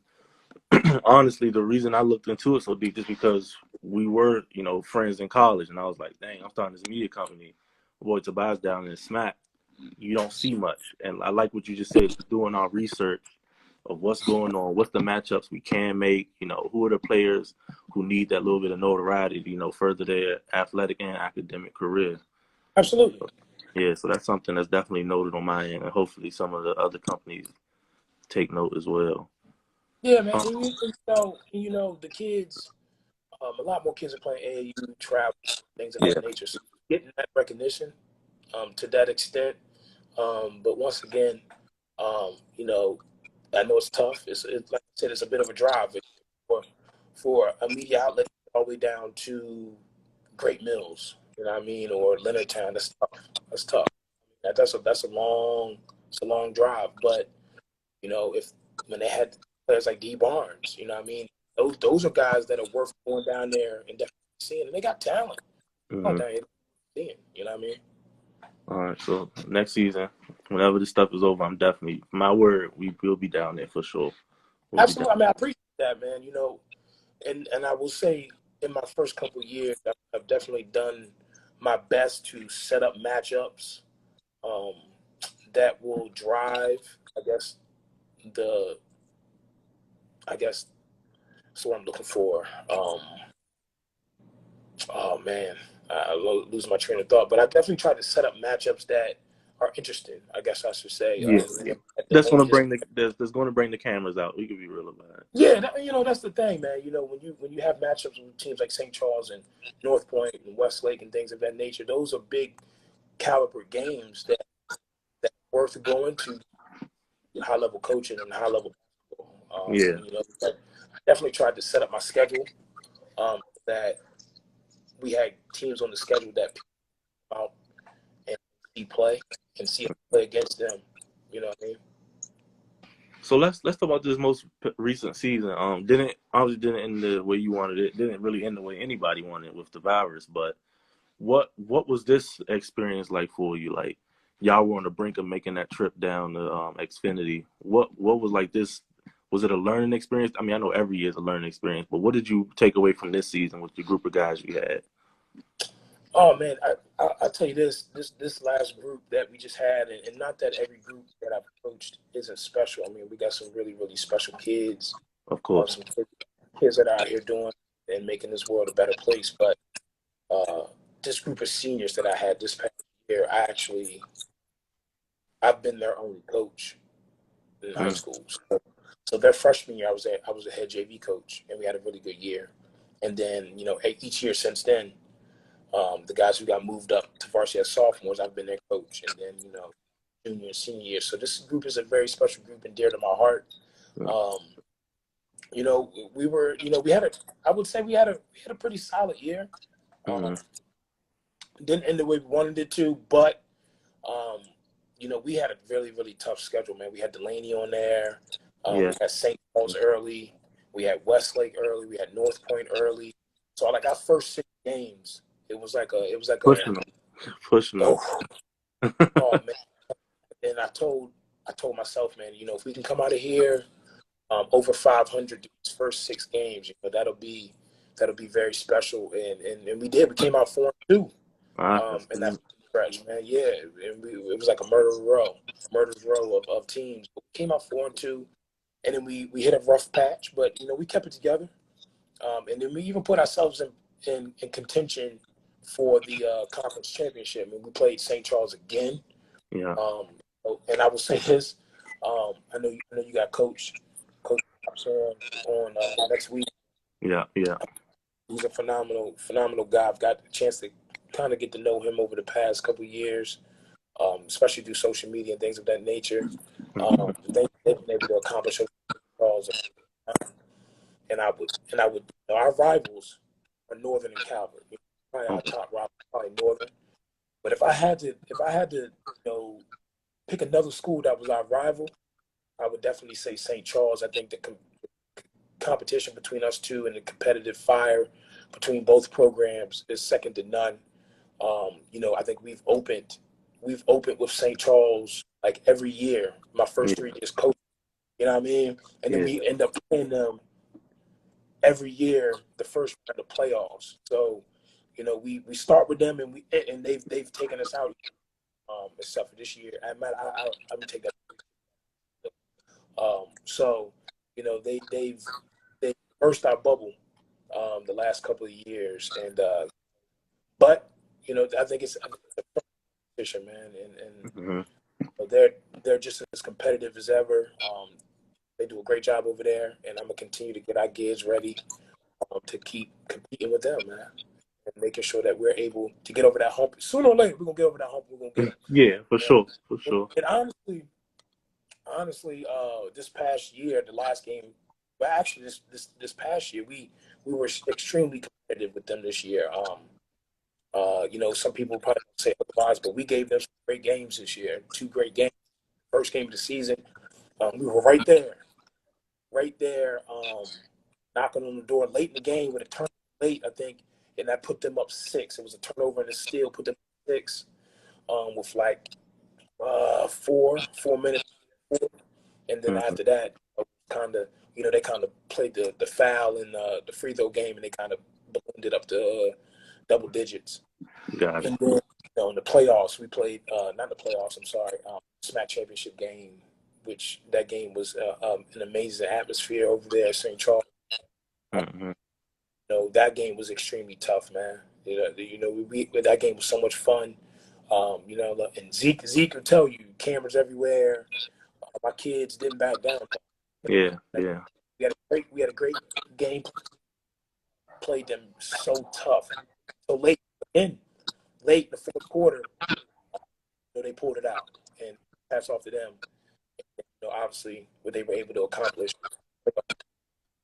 honestly, the reason I looked into it so deep is because we were, friends in college, and I was like, dang, I'm starting this media company. My boy Tobias down in SMAC. You don't see much, and I like what you just said. Doing our research of what's going on, what's the matchups we can make. Who are the players who need that little bit of notoriety to, further their athletic and academic career. Absolutely. Yeah, so that's something that's definitely noted on my end, and hopefully some of the other companies take note as well. Yeah, man. And the kids. A lot more kids are playing AAU, travel, things of Yeah. that nature. So getting that recognition to that extent. But once again, I know it's tough. It's like I said, it's a bit of a drive for a media outlet all the way down to Great Mills. You know what I mean, or Leonardtown. That's tough. That's tough. It's a long drive. But if when they had players like D Barnes, you know what I mean, those are guys that are worth going down there and definitely seeing, and they got talent. Oh, Mm-hmm. down here seeing, you know what I mean? All right, so next season, whenever this stuff is over, I'm definitely, my word, we will be down there for sure. We'll be down. Absolutely. I mean, I appreciate that, man. And I will say, in my first couple of years, I've definitely done my best to set up matchups um, that will drive, I guess, the, I guess, that's what I'm looking for. Oh man, I lose my train of thought. But I definitely try to set up matchups that are interesting. I guess I should say. Yeah, They're that's going gonna to just bring that's going to bring the cameras out. We can be real about it. yeah. That's the thing, man. When you have matchups with teams like St. Charles and North Point and Westlake and things of that nature, those are big caliber games that are worth going to high level coaching and high level basketball. Yeah. But I definitely tried to set up my schedule that we had teams on the schedule that people out and see play and see us play against them. You know what I mean? So let's talk about this most recent season. Didn't obviously didn't end the way you wanted it. Didn't really end the way anybody wanted it with the virus. But what was this experience like for you? Like y'all were on the brink of making that trip down to Xfinity. What was like this? Was it a learning experience? I mean, I know every year is a learning experience, but what did you take away from this season with the group of guys you had? Oh man, I tell you this last group that we just had, and not that every group that I've coached isn't special. I mean, we got some really really special kids. Of course. Some kids kids that are out here doing and making this world a better place. But this group of seniors that I had this past year, I've been their only coach in high school. So their freshman year, I was a head JV coach, and we had a really good year. And then, each year since then, the guys who got moved up to varsity as sophomores, I've been their coach. And then, junior and senior year. So this group is a very special group and dear to my heart. We were, I would say we had a pretty solid year. Didn't end the way we wanted it to, but we had a really, really tough schedule, man. We had Delaney on there. We had St. Paul's early. We had Westlake early. We had North Point early. So like our first 6 games, it was like pushing them. Oh man. And I told myself, man, if we can come out of here over 500 these first 6 games, that'll be very special. And we did. We came out 4-2. And that's stretch, man. Yeah, and it was like a murder's row of teams. But we came out 4-2, and then we hit a rough patch, but we kept it together. And then we even put ourselves in contention for the conference championship. I mean, we played St. Charles again. Yeah. And I will say this: I know you got Coach on next week. Yeah. He's a phenomenal guy. I've got a chance to kind of get to know him over the past couple of years, especially through social media and things of that nature. They've been able to accomplish Charles, and I would our rivals are Northern and Calvert. Probably our top rivals, probably Northern. But if I had to pick another school that was our rival, I would definitely say St. Charles. I think the competition between us two and the competitive fire between both programs is second to none. I think we've opened with St. Charles like every year. My first 3 years coaching, you know what I mean? And then we end up playing them every year the first round of playoffs. So, we start with them and they've taken us out, except for this year. I'm gonna take that. So, they've burst our bubble the last couple of years, and but I think it's a competition, man, and they're just as competitive as ever. They do a great job over there, and I'm gonna continue to get our kids ready to keep competing with them, man, and making sure that we're able to get over that hump. Sooner or later, we're gonna get over that hump. We're gonna get them. Yeah, for sure. And honestly, this past year, the last game, well, actually, this past year, we were extremely competitive with them this year. Some people probably say otherwise, but we gave them some great games this year. 2 great games. First game of the season, we were right there, knocking on the door late in the game with a turnover late, I think, and that put them up 6. It was a turnover and a steal, put them up 6 with like 4 minutes. And then after that, they kind of played the foul in the free throw game, and they kind of ballooned it up to double digits. Got it. And then in the playoffs, we played not the playoffs. I'm sorry, SMAC championship game, which that game was an amazing atmosphere over there at St. Charles. That game was extremely tough, man. That game was so much fun. And Zeke will tell you, cameras everywhere. My kids didn't back down. Yeah. We had a great game. Played them so tough, so late in the fourth quarter. They pulled it out, and hats off to them. Obviously, what they were able to accomplish.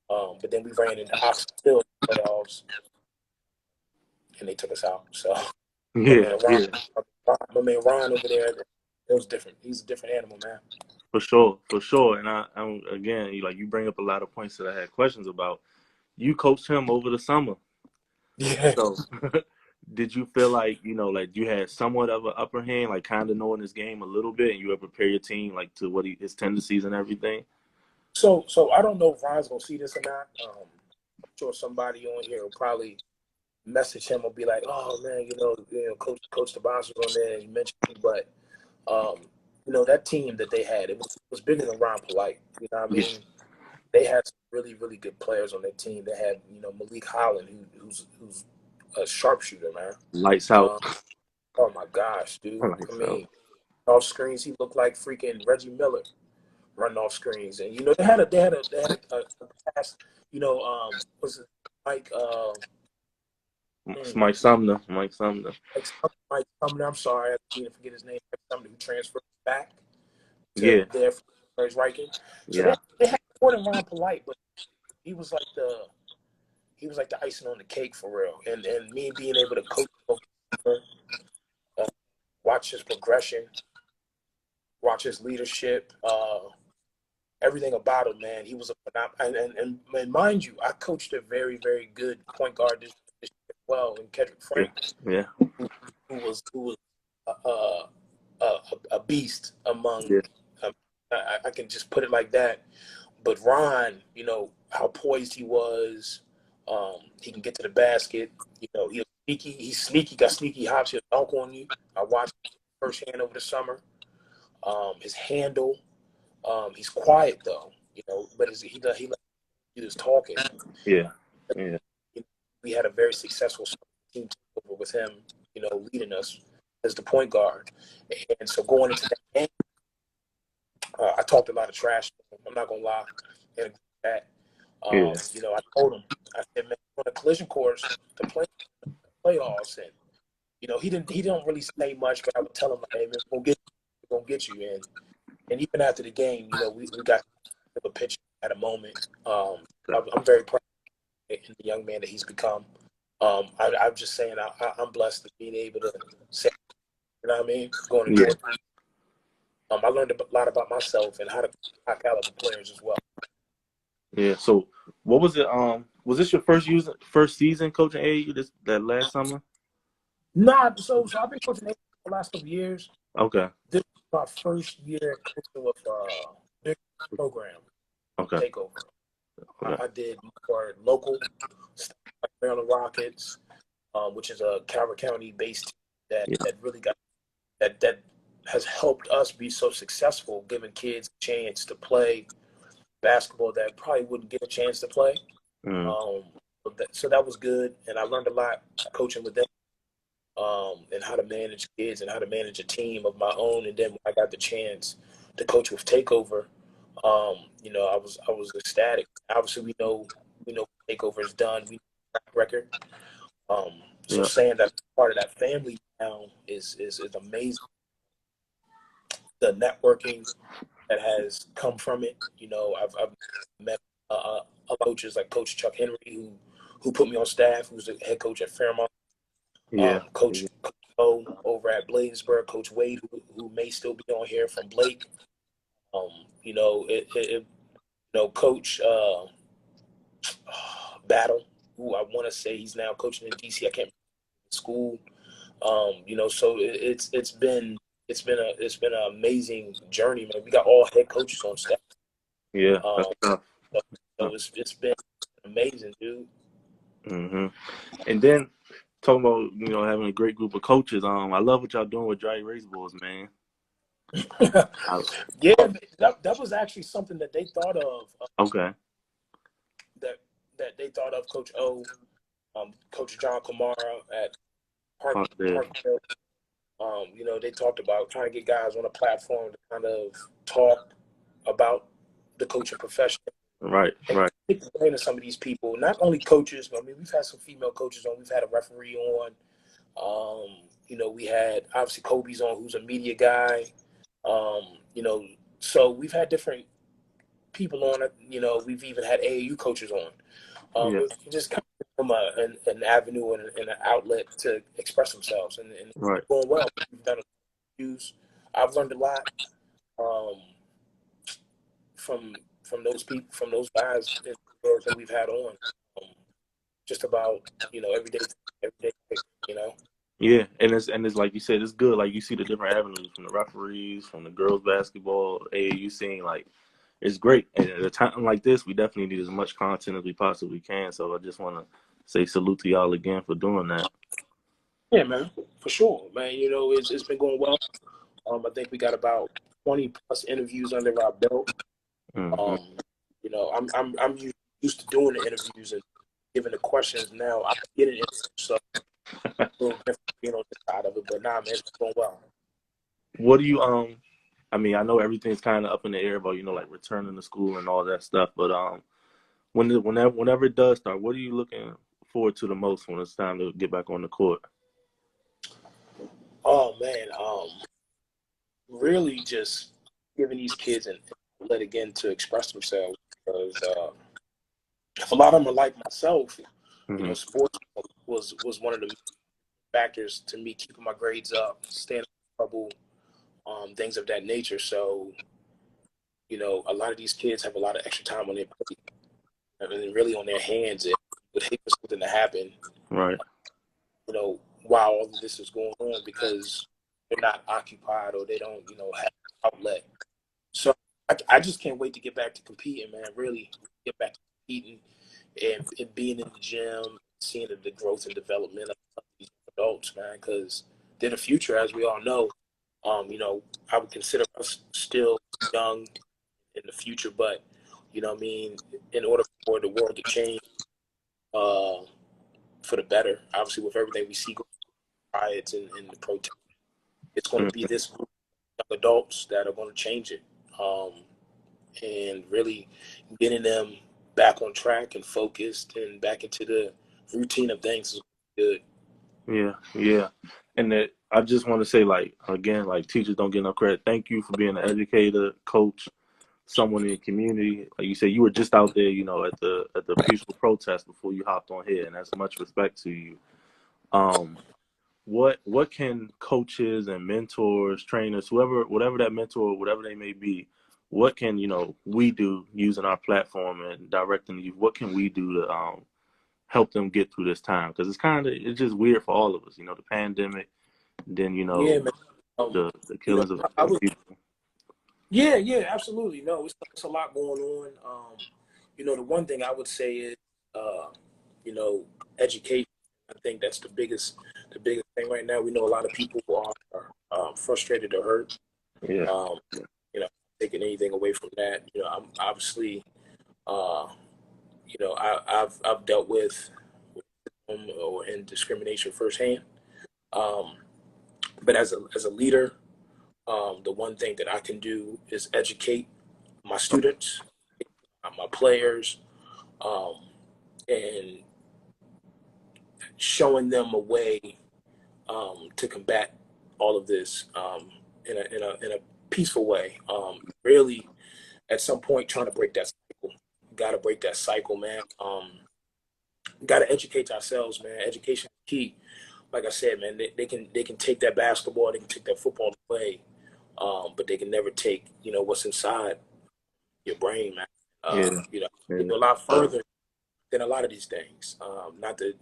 But then we ran into Oxford Hill playoffs, and they took us out. So my man Ron over there, it was different. He's a different animal, man. For sure. And I'm again, you bring up a lot of points that I had questions about. You coached him over the summer. Yeah. So did you feel like, you had somewhat of an upper hand, like kind of knowing his game a little bit, and you would prepare your team like to what his tendencies and everything? So I don't know if Ron's gonna see this or not. I'm sure somebody on here will probably message him or be like, "Oh man, Coach Tobias was on there and he mentioned me," but that team that they had, it was bigger than Ron Polite. You know what I mean? They had some really, really good players on their team. They had, Malik Holland, who's a sharpshooter, man. Lights out. Oh my gosh, dude. I Lights out. mean, off screens, he looked like freaking Reggie Miller running off screens. And they had a pass. Was it Mike? It's Mike Sumner. Mike Sumner. Mike Sumner. I'm sorry, I didn't forget his name. Mike Sumner, who transferred back to Yeah. there for his Riken. So Yeah. they had more than Ron Polite, but he was like the icing on the cake for real. And me being able to coach, watch his progression, watch his leadership, everything about him, man. He was a phenomenal. And mind you, I coached a very, very good point guard this year as well, in Kendrick Frank, Yeah. who was a beast among. Yeah. I can just put it like that. But Ron, how poised he was. He can get to the basket. He's sneaky. He's sneaky. Got sneaky hops. He'll dunk on you. I watched him firsthand over the summer. His handle. He's quiet though, but he was talking. Yeah. Yeah. We had a very successful team over with him, leading us as the point guard. And so going into that game, I talked a lot of trash. I'm not gonna lie, and that. Yeah. I told him, I said, man, on a collision course to play playoffs, and he didn't really say much, but I would tell him, hey, man, we're gonna get you in. And even after the game, we got a picture at a moment. I'm very proud of the young man that he's become. I'm just saying I'm blessed to being able to say, you know what I mean, going to Georgia. I learned a lot about myself and how to high caliber players as well. Yeah. So, what was it? Was this your first season coaching AAU that last summer? Nah. So I've been coaching AAU for the last couple of years. Okay. This is my first year coaching with big program. Okay. Takeover. Okay. I did more local stuff like Maryland Rockets, which is a Calvert County based team that really got that has helped us be so successful, giving kids a chance to play basketball that probably wouldn't get a chance to play. So that was good, and I learned a lot coaching with them, and how to manage kids and how to manage a team of my own. And then when I got the chance to coach with Takeover, I was ecstatic. Obviously, we know Takeover is done. We know the track record. So saying that part of that family now is amazing. The networking that has come from it. I've met other coaches like Coach Chuck Henry, who put me on staff, who's the head coach at Fairmont. Coach O over at Bladensburg, Coach Wade, who may still be on here from Blake. Coach Battle, who I want to say he's now coaching in DC. I can't remember school. So it's been an amazing journey, man. We got all head coaches on staff. Yeah. So it's been amazing, dude. And then talking about having a great group of coaches. I love what y'all doing with Dry Erase Boards, man. Yeah, that was actually something that they thought of. Okay. That they thought of, Coach O, Coach John Kamara at Parkville. They talked about trying to get guys on a platform to kind of talk about the coaching profession. Right. Take the brain of some of these people, not only coaches, but I mean, we've had some female coaches on. We've had a referee on. We had obviously Kobe's on, who's a media guy. So we've had different people on it. We've even had AAU coaches on. Just kind of from an avenue and an outlet to express themselves, and it's going well. We've done interviews. I've learned a lot from those people, from those guys that we've had on, just about every day. Yeah, and it's like you said, it's good. Like you see the different avenues from the referees, from the girls basketball, AAU scene. Like it's great. And at a time like this, we definitely need as much content as we possibly can. So I just want to say salute to y'all again for doing that. Yeah, man, for sure, man. It's been going well. I think we got about 20 plus interviews under our belt. I'm usually used to doing the interviews and giving the questions. Now I'm getting it, so a little different being on this side of it. But nah, man, it's going well. What do you I mean, I know everything's kind of up in the air about, like returning to school and all that stuff, but whenever it does start, what are you looking forward to the most when it's time to get back on the court? Oh man, really just giving these kids an outlet again to express themselves, because a lot of them are like myself. Hmm. Sports was one of the factors to me keeping my grades up, staying out of trouble, things of that nature. So, a lot of these kids have a lot of extra time on their plate and really on their hands. And would hate for something to happen, Right. while all of this is going on, because they're not occupied or they don't, have an outlet. So I just can't wait to get back to competing, man. Really get back to competing and being in the gym, seeing the growth and development of these adults, man, because they're the future, as we all know. I would consider us still young in the future, but what I mean, in order for the world to change uh, for the better, obviously with everything we see, riots and the protests, it's going to be Hmm. this group of young adults that are going to change it, and really getting them back on track and focused and back into the routine of things is good. Yeah, yeah. And that I just want to say, like, again, like teachers don't get enough credit. Thank you for being an educator, coach, someone in the community. Like you said, you were just out there, at the peaceful protest before you hopped on here, and that's much respect to you. Um, what can coaches and mentors, trainers, whoever, whatever that mentor, whatever they may be, what can we do using our platform and directing you? What can we do to help them get through this time? Because it's just weird for all of us. The pandemic, then Yeah, man. the killings of I young would. people. Yeah, yeah, absolutely. No, it's a lot going on. The one thing I would say is, uh, education. I think that's the biggest thing right now. We know a lot of people are frustrated or hurt. Yeah, Um, Taking anything away from that. I'm obviously, uh, I've dealt with or in discrimination firsthand. Um, but as a leader, the one thing that I can do is educate my students, my players, um, and showing them a way to combat all of this in a peaceful way. Really, at some point, trying to break that cycle. Got to break that cycle, man. Got to educate ourselves, man. Education is key. Like I said, man, they can take that basketball, they can take that football away, but they can never take what's inside your brain, man. yeah, They yeah, go a lot further than a lot of these things. Not that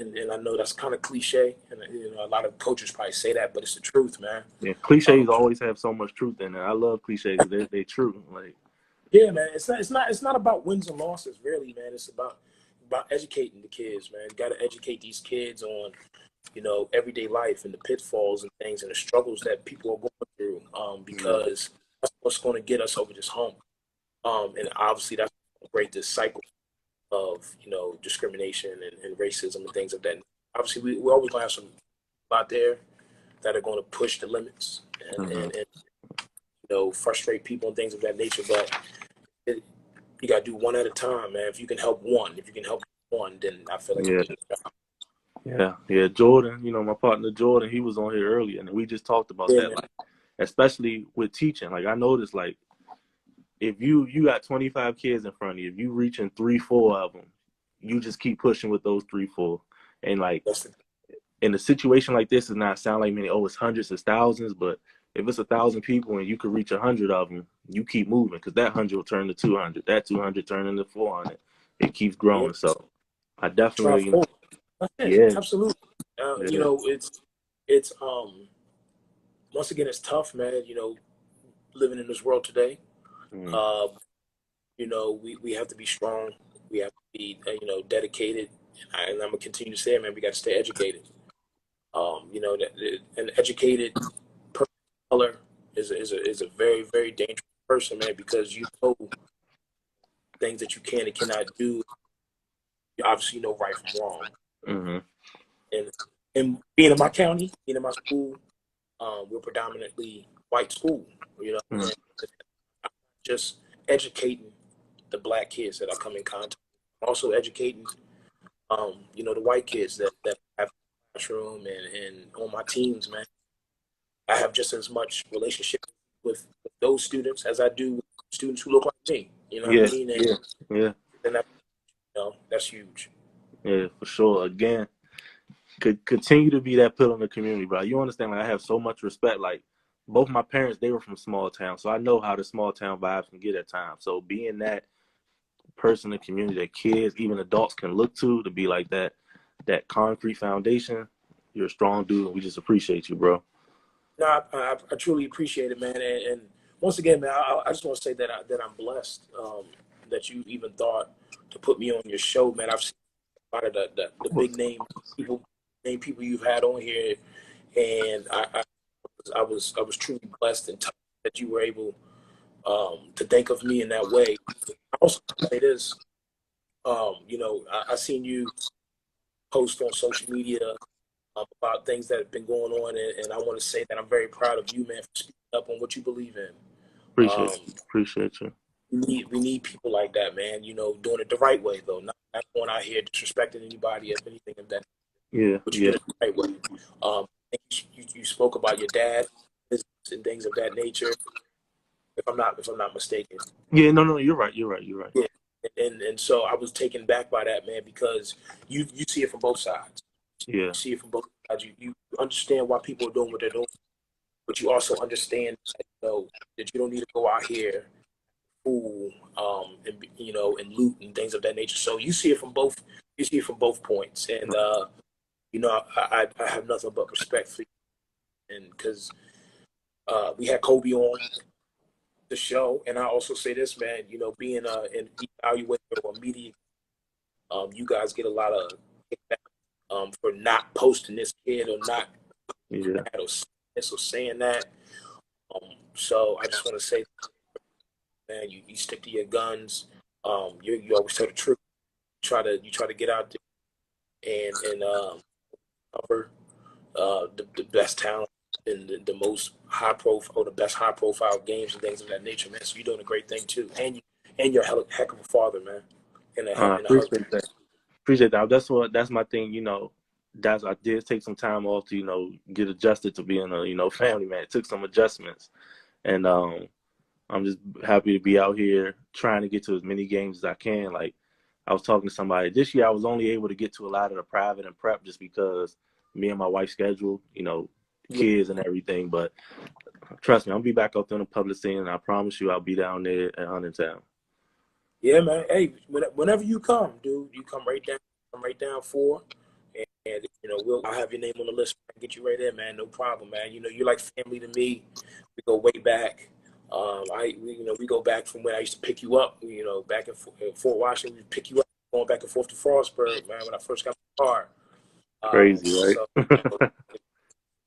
and I know that's kind of cliche, and a lot of coaches probably say that, but it's the truth, man. yeah. Um, Cliches always have so much truth in it. I love cliches. They're true. Like, yeah, man. It's not about wins and losses, really, man. It's about educating the kids, man. Got to educate these kids on everyday life and the pitfalls and things and the struggles that people are going through, yeah, because that's what's going to get us over this hump. And obviously, that's going to break this cycle of discrimination and racism and things of that. Obviously, we're always going to have some out there that are going to push the limits and hmm, frustrate people and things of that nature. But you got to do one at a time, man. If you can help one, then I feel like you yeah. did your job. Yeah, yeah, Jordan, my partner Jordan, he was on here earlier, and we just talked about Yeah, that, man. like, especially with teaching. Like, I noticed, like, if you got 25 kids in front of you, if you reaching 3, 4 of them, you just keep pushing with those 3, 4, and like That's the in a situation like this, does not sound like many. Oh, it's hundreds, it's thousands, but if it's 1,000 people and you could reach 100 of them, you keep moving because that 100 will turn to 200, that 200 turn into 400. It keeps yeah. growing. So I Drive definitely, forward. That's it. yeah, Absolutely. yeah, It's once again, it's tough, man. Living in this world today. mm, Uh, we have to be strong. We have to be dedicated, and I'm gonna continue to say it, man. We got to stay educated. That an educated person of color is a very very dangerous person, man, because things that you can and cannot do. You obviously know right from wrong. Mm-hmm. And being in my county, being in my school, we're predominantly white school, you know, Mm-hmm. and just educating the black kids that I come in contact with. Also educating, you know, the white kids that have in the classroom and on my teams, man. I have just as much relationship with those students as I do with students who look like me. You know what I Yeah, mean? yeah, yeah, And that, you know, that's huge. yeah, for sure. Again, could continue to be that pillar in the community, bro. You understand? Like I have so much respect. Like both my parents, they were from small town, so I know how the small town vibes can get at times. So being that person in the community that kids, even adults, can look to be like that concrete foundation, you're a strong dude, and we just appreciate you, bro. No, I truly appreciate it, man. And once again, man, I just want to say that I'm blessed that you even thought to put me on your show, man. I've seen a lot of the big name people you've had on here, and I was truly blessed and touched that you were able to think of me in that way. I also say this, you know, I seen you post on social media about things that have been going on, and I want to say that I'm very proud of you, man, for speaking up on what you believe in. Appreciate Um, you. Appreciate you. we need people like that, man. You know, doing it the right way though, not going out here disrespecting anybody of anything of that, Yeah, but you're yeah. doing it the right way. You spoke about your dad and things of that nature. If I'm not mistaken. Yeah, no, no, you're right. You're right. You're right. Yeah, and so I was taken back by that, man, because you see it from both sides. Yeah. You see it from both sides. You understand why people are doing what they're doing, but you also understand that, you know, that you don't need to go out here fool and you know and loot and things of that nature. So you see it from both. You see it from both points, and you know I have nothing but respect for you, and because we had Kobe on the show, and I also say this, man. You know, being an evaluator or media, you guys get a lot of kickback for not posting this kid or not Yeah. that or saying that. So I just want to say, man, you stick to your guns. You always tell the truth. You try to get out there and cover the best talent and the most high profile or the best high profile games and things of that nature, man. So you're doing a great thing too, and you're a heck of a father, man, and and a husband. Appreciate that. Appreciate that. That's my thing. That's I did take some time off to get adjusted to being a family man. It took some adjustments, and I'm just happy to be out here trying to get to as many games as I can. Like I was talking to somebody this year, I was only able to get to a lot of the private and prep just because me and my wife's schedule, Yeah, kids and everything. But trust me, I'll be back up there in the public scene, and I promise you, I'll be down there at Huntingtown. yeah, man. Hey, whenever you come, dude, you come right down for, and you know I'll have your name on the list and get you right there, man. No problem, man. You know you're like family to me. We go way back. We go back from when I used to pick you up. You know, back in Fort Washington, we pick you up going back and forth to Frostburg, man. When I first got my car, Crazy, so right?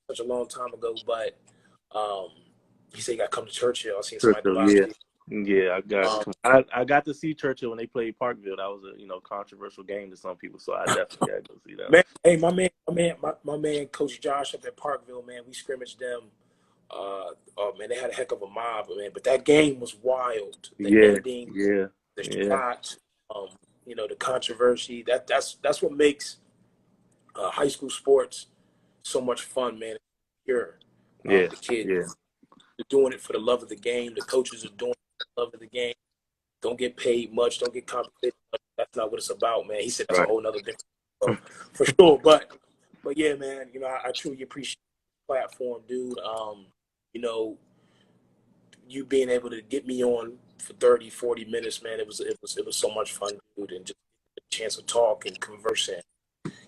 such a long time ago. But um, he said you got to come to Churchill. I seen somebody at the Churchill, bottom. yeah. Yeah, Um, I got to see Churchill when they played Parkville. That was a controversial game to some people, so I definitely got to go see them. man, hey, my man, Coach Josh up at Parkville, man. We scrimmaged them. Oh man, they had a heck of a mob, man. But that game was wild. The Yeah, ending, yeah, the yeah, shots, the controversy. That's what makes high school sports so much fun, man. Pure. yeah, The kids yeah, are doing it for the love of the game. The coaches are doing it for the love of the game. Don't get paid much. Don't get compensated much. That's not what it's about, man. He said that's a right. whole nother different so, for sure. But yeah, man. You know, I truly appreciate the platform, dude. You know, you being able to get me on for 30, 40 minutes, man. It was so much fun, dude, and just a chance to talk and converse and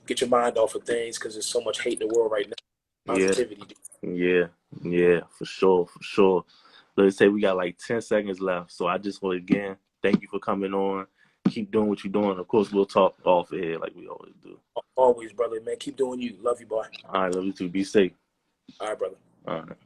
get your mind off of things because there's so much hate in the world right now. Yeah, Positivity, dude. yeah, yeah, for sure, for sure. Let's say we got like 10 seconds left, so I just want to again thank you for coming on. Keep doing what you're doing. Of course, we'll talk off air like we always do. Always, brother, man. Keep doing you. Love you, boy. All right, love you too. Be safe. All right, brother. All right.